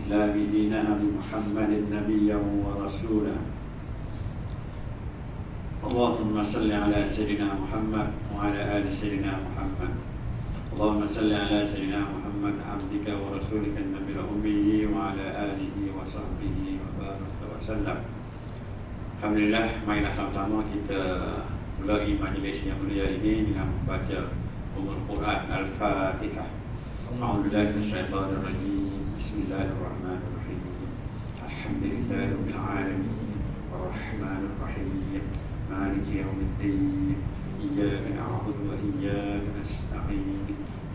الإسلام دينا بمحمد نبيا ورسولا اللهم صل على سيدنا محمد وعلى آل سيدنا محمد اللهم صل على سيدنا محمد عبدك ورسولك النبي الأمي وعلى آله وصحبه وبارك وسلم. Alhamdulillah, marilah sama-sama kita mulai majlis yang mulia ini dengan membaca Ummul Quran Al-Fatihah. A'udzubillahi minasyaitonir rajim. Bismillahirrahmanirrahim. Alhamdulillahirabbil alamin. Arrahmanir rahim. Maliki yaumiddin. Iyyaka na'budu wa iyyaka nasta'in.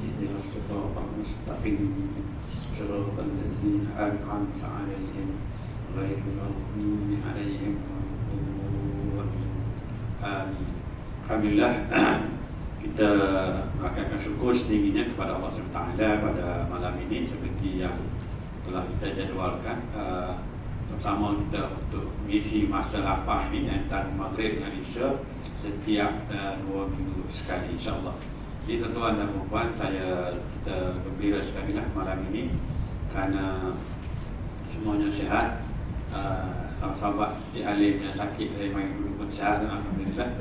Ihdinas siratal mustaqim. Shiratal ladzina an'amta 'alaihim ghairil maghdubi 'alaihim. Amin. Alhamdulillah, kita merakamkan syukur setingginya kepada Allah SWT pada malam ini seperti yang telah kita jadualkan bersama kita untuk mengisi masa lapang ini antara Maghrib dengan Isya setiap 2 minggu sekali, insyaAllah. Jadi tuan-tuan dan puan, kita gembira sekali lah malam ini kerana semuanya sihat. Sahabat Cik Alim yang sakit dari main dulu pun sihat, alhamdulillah.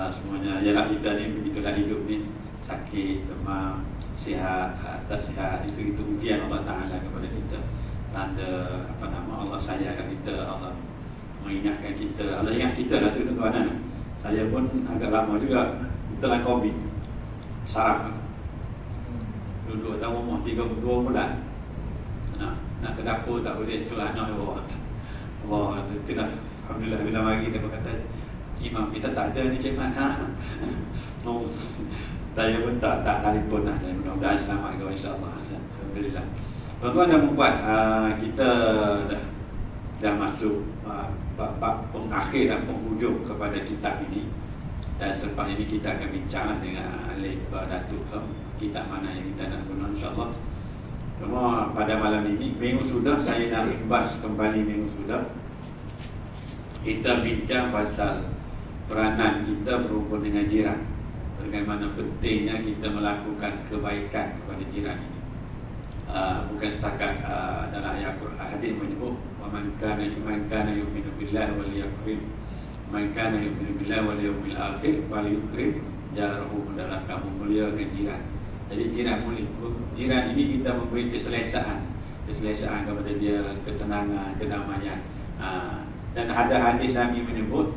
Semuanya ialah kita ni begitulah hidup ni, sakit, demam, sihat, tak sihat, itu ujian Allah Ta'ala kepada kita. Tanda Allah sayang kat kita, Allah mengingatkan kita, Allah ingat kita lah tu tuan-tuan. Saya pun agak lama juga telah COVID, sarap duduk dalam rumah 2 bulan, nak ke dapur tak boleh, suruh anak bawa. Wah, itulah. Alhamdulillah bila mari dia berkata, Imam kita tak ada ni Cik Mat. Saya pun tak telefon lah, dan mudah-mudahan selamat kau, insyaAllah. Alhamdulillah. Tuan-tuan dan puan, kita dah masuk bab pengakhir dan penghujung kepada kitab ini. Dan selepas ini kita akan bincanglah dengan Alif Datuk kitab mana yang kita nak guna, insyaAllah. Cuma pada malam ini, minggu sudah saya nak imbas kembali minggu sudah. Kita bincang pasal peranan kita berhubung dengan jiran. Bagaimana pentingnya kita melakukan kebaikan kepada jiran ini. Bukan setakat dalam ayat Quran, hadis menyebut man kana yu'minu billahi wal yakrim, man kana yu'minu billahi wal yawmil akhir wal yukrim jarahu, adalah kamu muliakan jiran. Jadi jiran ini kita memberi keselesaan kepada dia, ketenangan, kedamaian. Dan ada hadis Nabi menyebut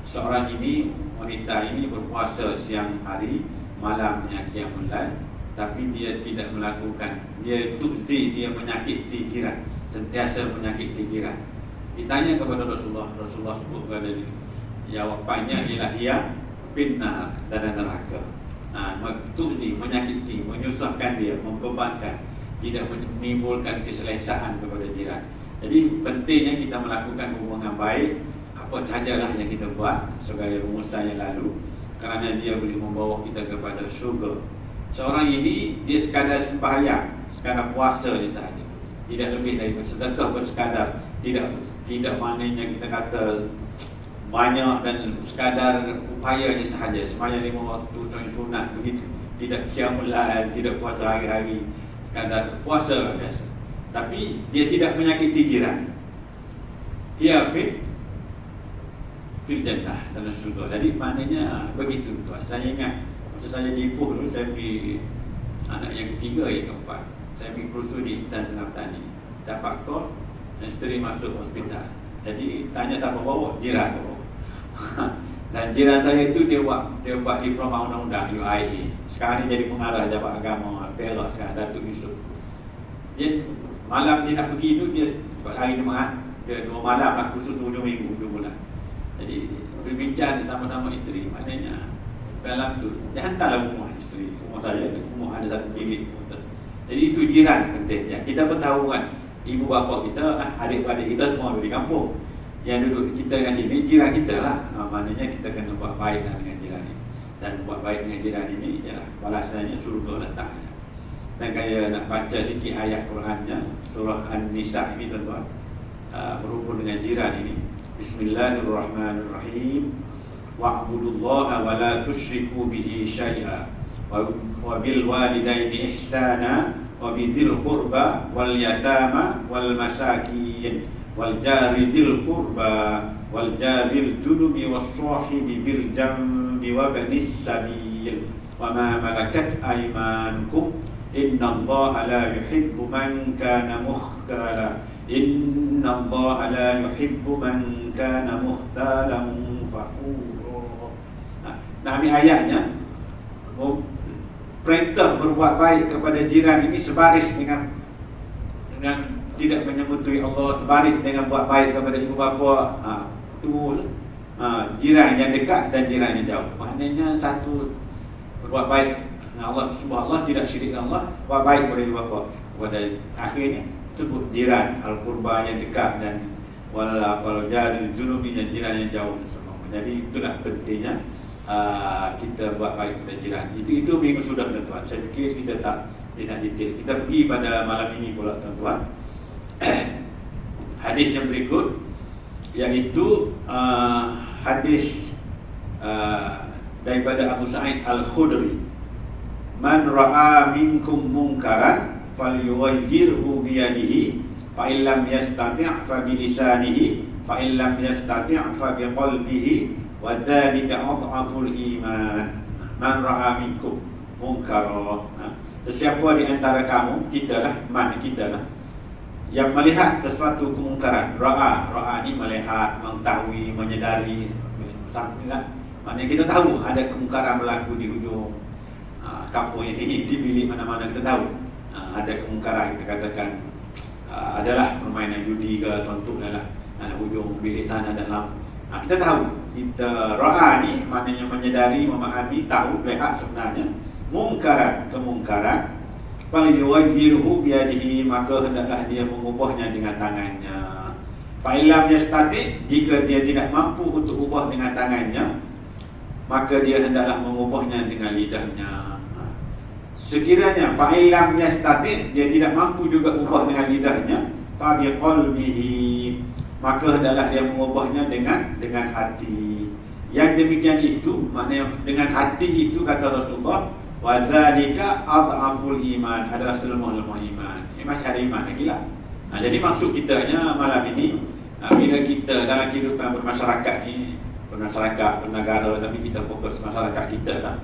seorang ini, wanita ini berpuasa siang hari, malamnya qiyamul lail, tapi dia tidak melakukan, dia menyakiti jiran, sentiasa menyakiti jiran. Ditanya kepada Rasulullah sebut kepada dia, jawapannya ialah ia finnar, dalam neraka. Menyakiti, menyusahkan dia, membebankan, tidak menimbulkan keselesaan kepada jiran. Jadi pentingnya kita melakukan hubungan baik, apa sahajalah yang kita buat sebagai rumusan yang lalu, kerana dia boleh membawa kita kepada syurga. Seorang ini dia sekadar sembahyang, sekadar puasa je sahaja, tidak lebih daripada sedekah bersekadar, tidak maknanya kita kata banyak dan sekadar upayanya sahaja, sembahyang 5 waktu sunat begitu, tidak qiyamul lail, tidak puasa hari-hari, sekadar puasa biasa. Tapi dia tidak menyakiti jiran. Ia fil jannah, dalam syurga. Jadi maknanya begitu tuan. Saya ingat masa saya di Ipoh dulu, saya pergi anak yang ketiga, yang keempat, saya pergi kursus di Intan Senaptani, dapat call, isteri masuk hospital. Jadi tanya siapa bawa, jiran bawa. Dan jiran saya itu dia buat diploma undang-undang UIA. Sekarang ni jadi pengarah Jabatan Agama Perak sekarang, Datuk Yusof. Dia malam dia nak pergi itu, dia hari Jumaat, dia 2 malam nak kursus 7 minggu, 2 bulan. Jadi berbincang sama-sama isteri, maknanya dalam tu dia hantarlah rumah isteri, rumah saya, rumah ada satu bilik. Jadi itu jiran penting ya. Kita pun tahu kan, ibu bapa kita, adik-adik kita semua di kampung. Yang duduk kita dengan sini, jiran kita lah. Maknanya kita kena buat baik dengan jiran ini. Dan buat baik dengan jiran ini, ya, balasannya surga datangnya. Dan saya nak baca sikit ayat Qurannya, surah An-Nisa ini tuan-tuan, berhubung dengan jiran ini. Bismillahirrahmanirrahim. Wa'budullaha wa la tusyriku bihi syai'a wa bil walidaini ihsana wa bidzil qurba wal yatama wal masakin wal jari dzil qurba wal jaril junubi was sahibi bil jambi wa banis sabil wa ma malakat aymanukum innallaha la yuhibbu man kana mukhtala innallaha la yuhibbu man kana mukhtalan fakhura. Nah, ini ayatnya perintah berbuat baik kepada jiran ini sebaris dengan tidak menyebutui Allah, sebaris dengan buat baik kepada ibu bapa. Jiran yang dekat dan jiran yang jauh. Maknanya satu, berbuat baik dengan Allah Subhanahu tidak syirik dengan Allah, buat baik kepada ibu bapa. Kepada akhirnya sebut jiran al-qurba yang dekat dan wal jari junubi yang jiran yang jauh dan sebagainya. Jadi itulah pentingnya kita buat baik kepada jiran. Itu memang sudah tuan-tuan. Saya fikir kita tak nak detail. Kita pergi pada malam ini pula tuan-tuan. Hadis yang berikut, iaitu hadis daripada Abu Sa'id Al-Khudri. Man ra'a minkum munkaran falyughayyirhu biyadihi fa illam yastati' fa bilisanihi fa illam yastati' fa biqalbihi wa dzalika adhaful iman. Man ra'a minkum munkaran, sesiapa di antara kamu, kita lah yang melihat sesuatu kemungkaran. Ra'a ni melihat, mengetahui, menyedari, sampailah. Maknanya kita tahu ada kemungkaran berlaku di hujung kampung ini, di bilik mana-mana kita tahu ada kemungkaran. Kita katakan adalah permainan judi ke, sontuk adalah hujung bilik sana dan lampu. Kita tahu, kita ra'a ni maknanya menyedari, memahami, tahu, lihat sebenarnya kemungkaran. Falyughayyirhu biyadihi, maka hendaklah dia mengubahnya dengan tangannya. Fa illam yastati, jika dia tidak mampu untuk ubah dengan tangannya, maka dia hendaklah mengubahnya dengan lidahnya. Sekiranya fa illam yastati, dia tidak mampu juga ubah dengan lidahnya, fa biqalbihi, maka hendaklah dia mengubahnya dengan hati. Yang demikian itu, maknanya dengan hati itu, kata Rasulullah, wa dzalika adhaful iman, adalah selemah-lemah iman. Ini masih ada iman lagi lah. Jadi maksud kitanya malam ini, bila kita dalam kehidupan bermasyarakat ni, bermasyarakat, bernegara, tapi kita fokus masyarakat kita lah.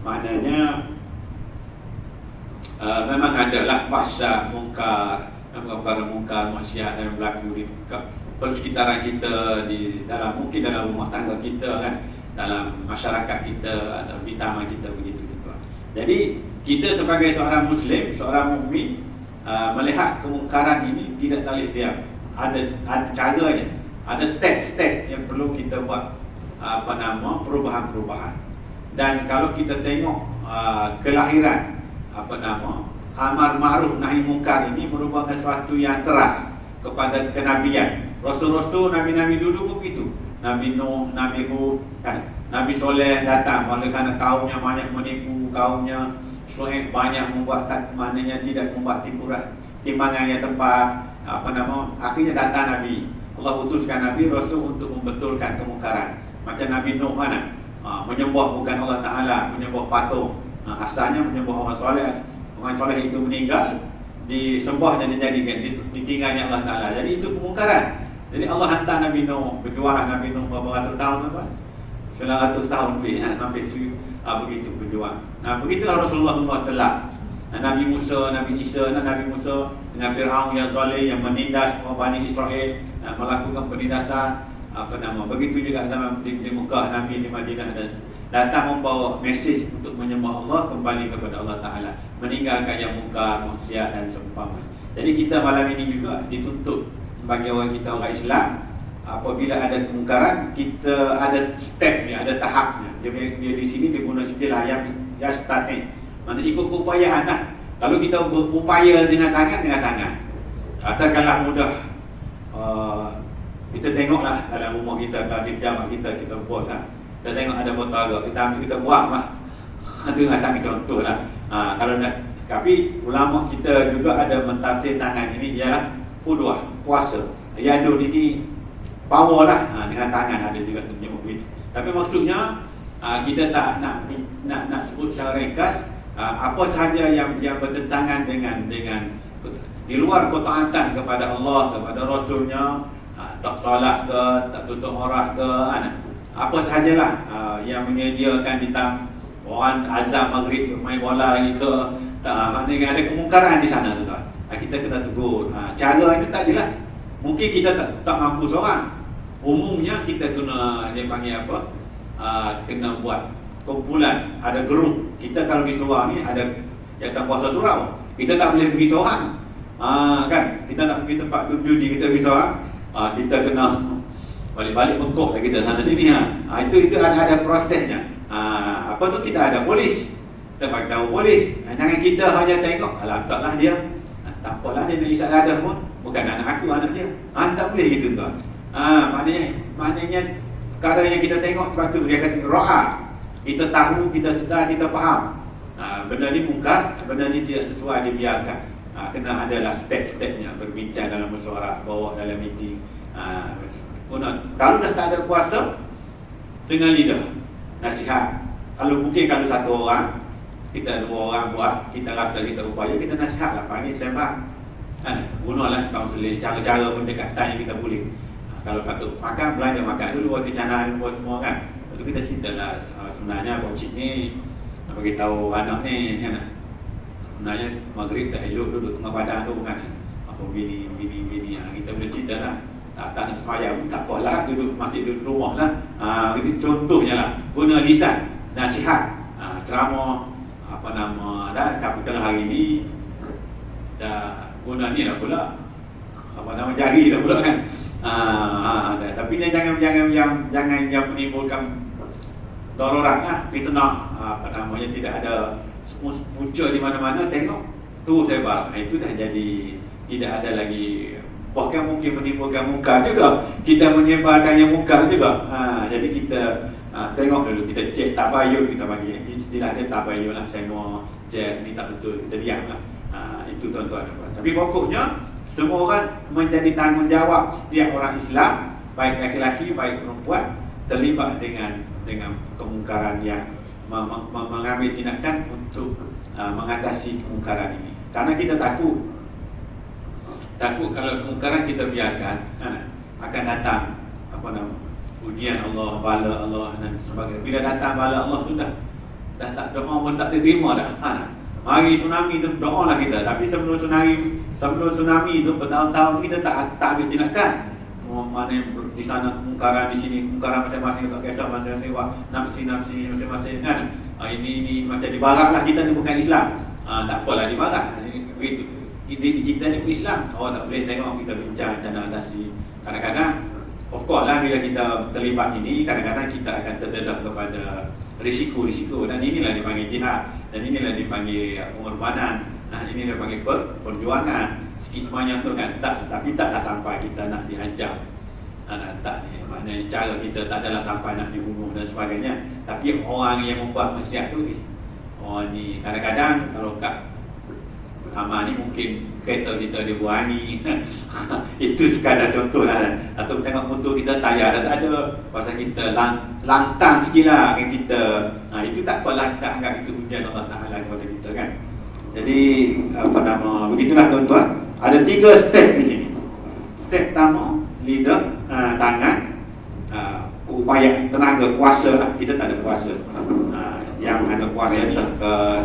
Maknanya memang adalah fahsya, mungkar, maksiat yang berlaku di persekitaran kita, di dalam, mungkin dalam rumah tangga kita kan, dalam masyarakat kita atau di taman kita, begitu. Jadi kita sebagai seorang Muslim, seorang mukmin, melihat kemungkaran ini tidak talih diam. Ada caranya, ada step-step yang perlu kita buat perubahan-perubahan. Dan kalau kita tengok kelahiran amar ma'ruf nahi mungkar ini merupakan sesuatu yang teras kepada kenabian. Rasul-rasul, nabi-nabi dulu pun begitu. Nabi Nuh, Nabi Hud, kan? Nabi Soleh datang oleh kerana kaumnya banyak menipu, kaumnya Shu'aib banyak membuat maknanya tidak membuat timbangan yang tepat. Akhirnya datang Nabi. Allah utuskan Nabi Rasul untuk membetulkan kemungkaran. Macam Nabi Nuh mana? Menyembah bukan Allah Ta'ala, menyembah patung. Asalnya menyembah orang soleh. Orang soleh itu meninggal, disembahnya dijadikan, ditinggalnya Allah Ta'ala. Jadi itu kemungkaran. Jadi Allah hantar Nabi Nuh, berjuang Nabi Nuh berapa ratus tahun apa? 900 tahun lebih, hampir begitu berjuang. Begitulah Rasulullah SAW. Nabi Musa, Nabi Isa, Nabi Musa dengan Fir'aun yang zalim, yang menindas Bani Israel, melakukan penindasan. Begitu juga zaman di Mekah, Nabi di Madinah, dan datang membawa mesej untuk menyembah Allah, kembali kepada Allah Ta'ala, meninggalkan yang mungkar, maksiat dan seumpamanya. Jadi kita malam ini juga dituntut bagi orang kita, orang Islam, apabila ada kemungkaran, kita ada stepnya, ada tahapnya. Dia di sini dia guna istilah yang statik. Maksudnya ikut keupayaan lah. Kalau kita berupaya dengan tangan. Katakanlah mudah, kita tengoklah dalam rumah kita, di jamaah kita bos lah. Kita tengok ada botol agak, kita ambil, kita buang lah. Itu tak contoh lah. Kalau nak, tapi ulama kita juga ada mentafsir tangan ini ialah qudwah, puasa. Yadun ini power lah, dengan tangan ada juga menyebut begitu. Tapi maksudnya kita tak nak sebut secara ringkas, apa sahaja yang bertentangan dengan di luar ketaatan kepada Allah, kepada Rasulnya, tak salat ke, tak tutup aurat ke, apa sahajalah yang menyediakan orang azan maghrib main bola lagi ke, maknanya ada kemungkaran di sana tuan. Kita kena tegur. Cara itu tak adalah mungkin kita tak mampu seorang. Umumnya kita kena dia panggil apa? Kena buat kumpulan, ada grup. Kita kalau di surau ni ada jatuh puasa surau. Kita tak boleh pergi seorang. Kan? Kita nak pergi tempat judi kita pergi seorang. Kita kena balik-balik mengkok lah kita sana sini. Itu ada prosesnya. Apa tu, kita ada polis. Kita bagi tahu polis. Jangan kita hanya tengok, alah taklah dia. Tak apalah dia nak isap dadah pun, bukan anak aku, anak dia. Tak boleh gitu tuan. Maknanya perkara yang kita tengok sebab tu dia kata ra'a. Kita tahu, kita sedar, kita faham. Benda ni mungkar, benda ni tidak sesuai, dibiarkan. Kena adalah step-stepnya, berbincang dalam mesyuarat, bawa dalam meeting. Kalau dah tak ada kuasa, dengan lidah nasihat. Kalau mungkin kalau satu orang, kita dua orang buat, kita rasa kita upaya, kita nasihat lah, panggil sembang. Gunalah kaunseling, cara-cara pendekatan yang kita boleh. Kalau patut makan, belanja makan dulu, waktu canaan semua kan. Lepas tu kita cerita lah, sebenarnya Pak Cik ni nak beritahu anak ni kan. Sebenarnya maghrib tak elok duduk tengah padang tu kan. Apa gini. Kita boleh cerita lah. Tak nak semayang, tak apalah, masih duduk rumah lah. Itu contohnya lah. Guna lisan, nasihat, ceramah, tapi kalau hari ni dah guna ni lah pula, jari lah pula kan. Tapi jangan yang menimbulkan darurat lah, fitnah, tidak ada muncul di mana-mana, tengok tu sebar. Itu dah jadi tidak ada lagi, bahkan mungkin menimbulkan mungkar juga. Kita menyebarkan yang mungkar juga. Jadi kita tengok dulu, kita cek tabayun, kita bagi istilah dia tabayun lah, semua cek ni tak betul, kita diam lah. Itu tuan-tuan. Tapi pokoknya semua orang menjadi tanggungjawab, setiap orang Islam, baik laki-laki baik perempuan, terlibat dengan kemungkaran yang mengambil tindakan untuk mengatasi kemungkaran ini. Karena kita takut kalau kemungkaran kita biarkan, akan datang ujian Allah, bala Allah dan sebagainya. Bila datang bala Allah tu dah tak doa pun tak diterima dah. Mari tsunami tu doa lah kita. Tapi sebelum tsunami tu bertahun-tahun kita tak ambil tindakan. Mana di sana kemungkaran, di sini kemungkaran masing-masing, tak kisah masing-masing nafsi masing-masing kan. Ini macam di barat lah, kita ni bukan Islam. Tak apalah di barat. Begitu. Kita ni Islam. Tak boleh tengok, kita bincang macam mana atasi. Kadang-kadang of course lah, bila kita terlibat ini, kadang-kadang kita akan terdedah kepada risiko-risiko, dan inilah dipanggil jihad, dan inilah dipanggil pengorbanan. Inilah dipanggil perjuangan. Sikit semuanya tu kan, tapi taklah sampai kita nak dihajar. Tak ni, maknanya cara kita tak adalah sampai nak dibunuh dan sebagainya. Tapi orang yang membuat maksiat tu, orang ni kadang-kadang kalau kat pertama ni mungkin kereta kita dibuangi. Itu sekadar contoh lah. Atau tengok motor kita tayar dah tak ada, pasal kita lantang sikit lah kan kita. Itu tak apalah, kita anggap itu ujian Allah Ta'ala kepada kita kan. Jadi begitulah tuan-tuan. Ada 3 step di sini. Step pertama, lidah, tangan, upaya, tenaga, kuasa lah. Kita tak ada kuasa. Yang ada kuasa ni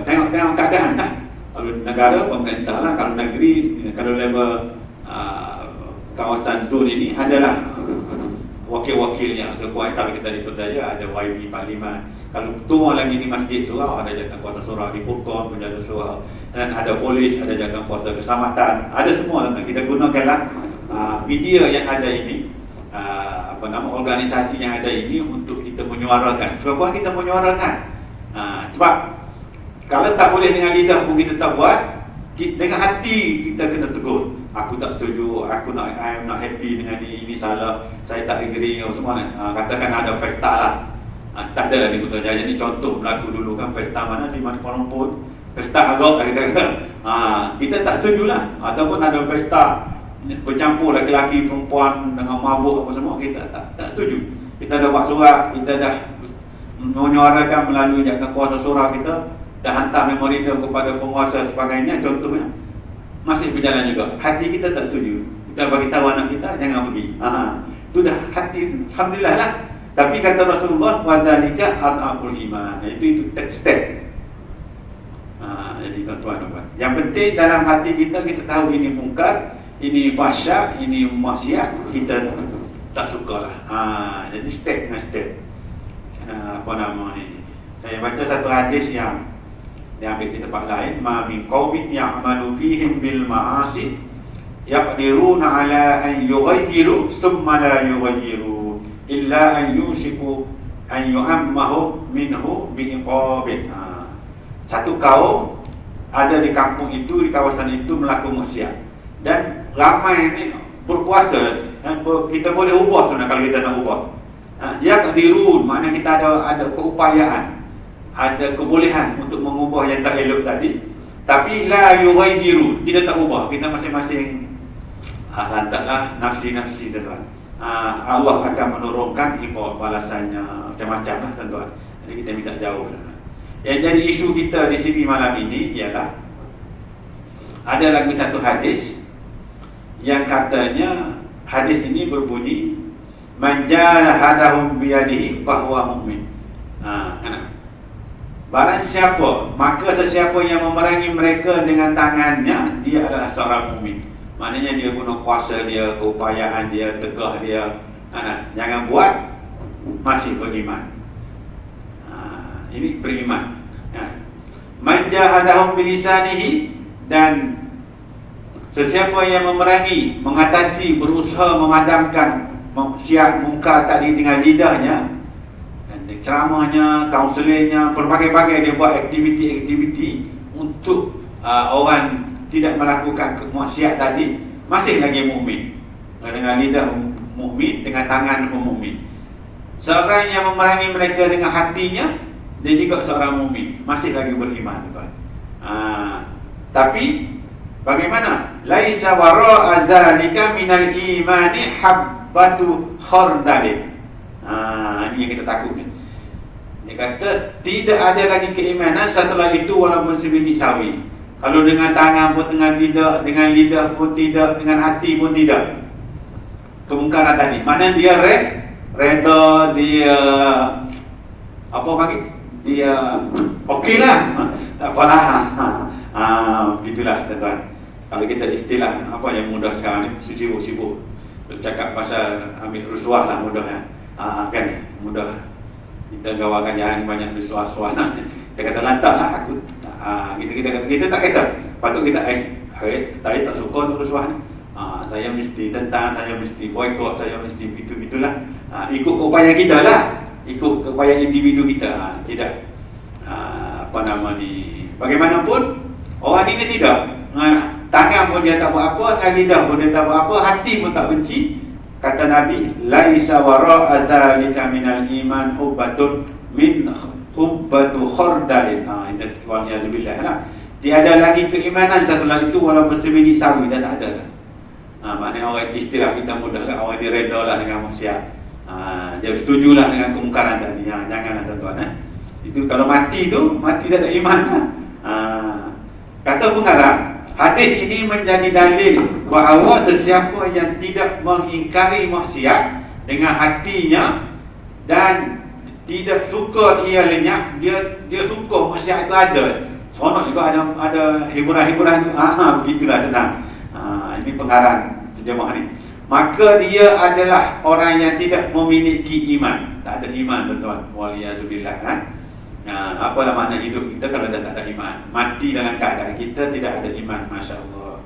tengok keadaan lah. Kalau negara, pemerintah lah. Kalau negeri, kalau level kawasan zon ini adalah wakil-wakilnya. Kalau kita di Perdaya ada YB Parlimen. Kalau turun lagi di Masjid Surau, ada jawatan kuasa surau, di Purkon pun jawatan surau, dan ada polis, ada jawatan kuasa keselamatan, ada semua. Kita gunakanlah media yang ada ini, organisasi yang ada ini untuk kita menyuarakan. Sebab kita menyuarakan. Sebab kalau tak boleh dengan lidah pun kita tak buat, dengan hati kita kena tegur. Aku tak setuju, I am not happy dengan ini salah, saya tak agree semua. Katakan ada pesta lah. Tak ada lah di Putrajaya ni, contoh berlaku dulu kan, pesta mana di mana Kuala Lumpur, pesta agak lah kita kata. Kita tak setuju lah. Ataupun ada pesta bercampur laki-laki perempuan dengan mabuk apa semua, kita tak setuju. Kita dah buat surat, kita dah menyuarakan melalui jawatan kuasa surau kita, dah hantar memorandum kepada penguasa sebagainya, contohnya, masih berjalan juga. Hati kita tak setuju. Kita bagi tahu anak kita jangan pergi. Itu dah hati itu, alhamdulillah lah. Tapi kata Rasulullah, wazalika ad'aful iman. Itu step. Jadi tuan-tuan, yang penting dalam hati kita tahu ini mungkar, ini fahsyat, ini maksiat, kita tak sukalah. Jadi step dengan step. Apa nama ni? Saya baca satu hadis yang diambil di tempat lain, ma min qaumin ya'malu fihim bil ma'asi yaqdiruna ala an yughayyiru thumma la yughayyiru illa an yusiku an yu'ammahu minhu bi'iqabin. Satu kaum ada di kampung itu, di kawasan itu melakukan maksiat, dan ramai ini berkuasa. Kita boleh ubah sebenarnya kalau kita nak ubah. Yaqdirun, maknanya kita ada keupayaan, ada kebolehan untuk mengubah yang tak elok tadi. Tapi la yughayyiru, kita tak ubah, kita masing-masing lantaklah nafsi-nafsi tuan. Allah akan menurunkan iqab, balasannya macam-macam lah tuan. Jadi kita minta jauh. Yang jadi isu kita di sini malam ini ialah ada lagi satu hadis yang katanya hadis ini berbunyi man jahadahum biyadihi fahuwa mu'min. Barang siapa, maka sesiapa yang memerangi mereka dengan tangannya, dia adalah seorang mukmin. Maknanya dia guna kuasa dia, keupayaan dia, tegah dia. Jangan buat, masih beriman. Ini beriman. Man jahadahum bilisanihi, dan sesiapa yang memerangi, mengatasi, berusaha memadamkan maksiat mungkar tadi dengan lidahnya, dan ceramahnya, kaunselingnya, berbagai-bagai dia buat aktiviti-aktiviti untuk orang tidak melakukan maksiat tadi, masih lagi mukmin. Dengan lidah mukmin, dengan tangan mukmin. Seorang yang memerangi mereka dengan hatinya, dia juga seorang mukmin, masih lagi beriman, tuan. Tapi bagaimana? Laisa wara'a zalika minal imani habbatu khardalin. Ini yang kita takut ni. Dia kata tidak ada lagi keimanan setelah itu walaupun sebiji sawi. Kalau dengan tangan pun dengan lidah pun tidak, dengan hati pun tidak. Kemungkaran tadi. Mana dia reda, dia apa bagi? Dia okeylah. Tak apalah. Begitulah tuan-tuan. Kalau kita istilah apa yang mudah sekarang ni, sibuk-sibuk bercakap pasal ambil rusuah lah mudah kan, mudah kita gawakan jangan banyak rusuah-rusuah. Kita kata lantak lah aku. Kita tak kisah. Patut kita saya tak suka untuk rusuah ni. Saya mesti tentang, saya mesti boykot, saya mesti gitu-gitulah. Ikut keupayaan kita lah. Ikut keupayaan individu kita. Tidak apa nama ni, bagaimanapun orang ini tidak. Tangan pun dia tak buat apa, dengan lidah pun dia tak buat apa, hati pun tak benci. Kata Nabi, laisa wara'a dzalika minal iman hubbatun min hubbatu khardalin. Wa'iyadzubillah lah. Tiada lagi keimanan setelah itu walaupun sebiji sawi, dah tak ada dah. Maknanya orang istilah kita mudah lah, orang dia reda lah dengan maksiat. Dia setujulah dengan kemungkaran tadi. Janganlah tuan-tuan. Itu kalau mati tu, mati dah tak iman lah. Kata pengarang, hadis ini menjadi dalil bahawa sesiapa yang tidak mengingkari maksiat dengan hatinya dan tidak suka ia lenyap, dia suka maksiat itu ada. Seronok juga ada hiburan-hiburan tu. Begitulah senang. Ini pengarang sejamaah ni. Maka dia adalah orang yang tidak memiliki iman. Tak ada iman, tuan-tuan. Waliyazubillah kan. Apalah makna hidup kita kalau dah tak ada iman? Mati dalam keadaan kita tidak ada iman, Masya Allah.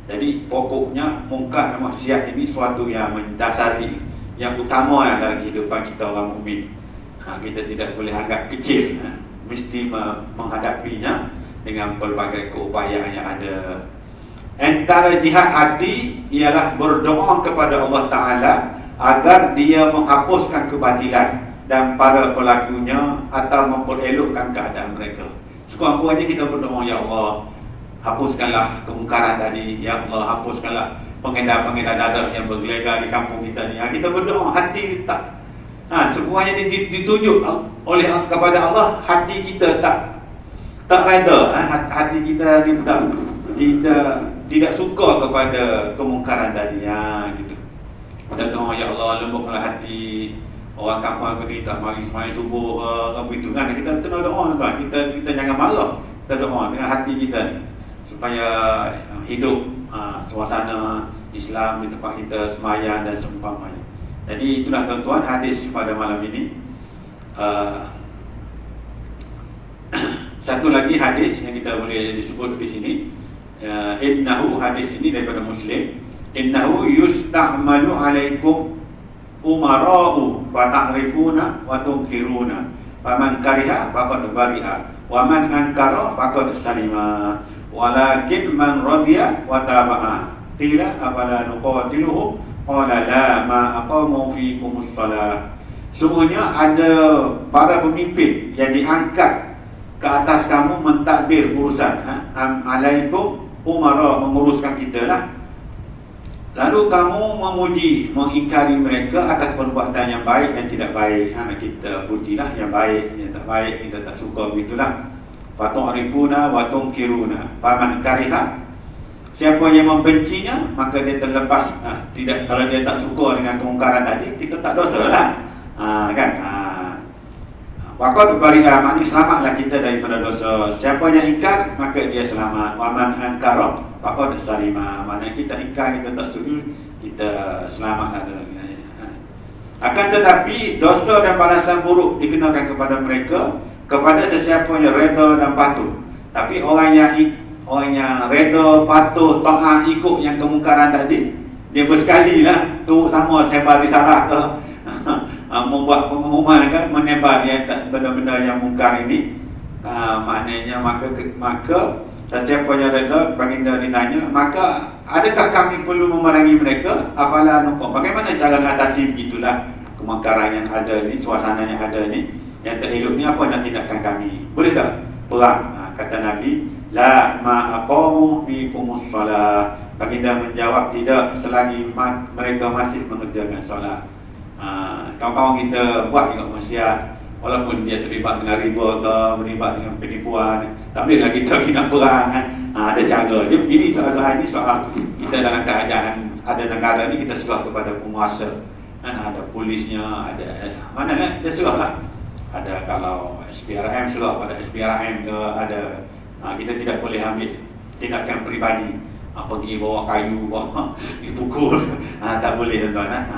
Jadi pokoknya mungkar dan maksiat ini suatu yang mendasari, yang utama dalam kehidupan kita orang mukmin. Kita tidak boleh anggap kecil. Mesti menghadapinya dengan pelbagai keupayaan yang ada. Antara jihad hati ialah berdoa kepada Allah Ta'ala agar dia menghapuskan kebatilan dan para pelakunya atau memperelokkan keadaan mereka. Sekurang-kurangnya kita berdoa, ya Allah, hapuskanlah kemungkaran tadi. Ya Allah, hapuskanlah pengedar-pengedar dadah yang bergelegar di kampung kita ni. Kita berdoa, hati tak. Semuanya ditunjuk oleh kepada Allah, hati kita tak tak reda, hati kita ni tidak suka kepada kemungkaran tadi, gitu. Kita doa, ya Allah, lembutkanlah hati orang kampung aku ni, tak mari sembahyang subuh apa itu kan. Kita kena doa tuan. Kita jangan marah. Kita doa dengan hati kita ni supaya hidup suasana Islam di tempat kita, sembahyang dan seumpamanya. Jadi itulah tuan-tuan hadis pada malam ini. Satu lagi hadis yang kita boleh disebut di sini, innahu, hadis ini daripada Muslim, innahu yusta'malu alaikum umara'u wa ta'rifuna wa tunkiruna faman kariha faqad bari'a wa man ankara faqad salima walakin man radiya wa taba'a qila afala nuqatiluhum qala la ma aqamu fikumus salah. Semuanya ada para pemimpin yang diangkat ke atas kamu mentadbir urusan, alaikum umara, menguruskan kita lah. Lalu kamu memuji, mengingkari mereka atas perbuatan yang baik dan tidak baik. Kita pujilah yang baik, yang tak baik kita tak suka, begitulah. Fatu'rifuna wa tunkiruna faman kariha, siapa yang membencinya maka dia terlepas. Tidak, kalau dia tak suka dengan kemungkaran tadi, kita tak dosa lah, kan. Faqad bari'a, maknanya selamatlah kita daripada dosa. Siapa yang ingkar maka dia selamat. Wa man ankara faqad salima, maknanya kita ingkar, kita tak sujud, kita selamatlah. Akan tetapi dosa dan balasan buruk dikenakan kepada mereka, kepada sesiapa yang reda dan patuh. Tapi orang yang reda, patuh, taat, ikut yang kemungkaran tadi, dia bersekali lah tu sama sebar risalah ke membuat pengumuman kan, menebar dia benda-benda yang mungkar ini. Maknanya maka dan siapa yang reda, baginda ditanya, maka adakah kami perlu memerangi mereka? Afala nuqam, bagaimana cara mengatasi begitulah kemungkaran yang ada ni, suasana yang ada ni, yang tak elok ni, apa nak tindakan kami? Boleh tak perang? Kata Nabi, la ma aqamu fikumus salah. Baginda menjawab, tidak selagi mereka masih mengerjakan solat. Kawan-kawan kita buat juga maksiat, walaupun dia terlibat dengan riba ke, terlibat dengan penipuan, tak bolehlah kita kena perang kan. Ada cara. Ini soal kita dalam keadaan ada negara ni, kita serah kepada penguasa kan, ada polisnya, ada mana kan, kita serah lah. Ada kalau SPRM, serah pada SPRM ke, ada kita tidak boleh ambil tindakan peribadi, pergi bawa kayu, bawa dipukul, tak boleh tuan-tuan.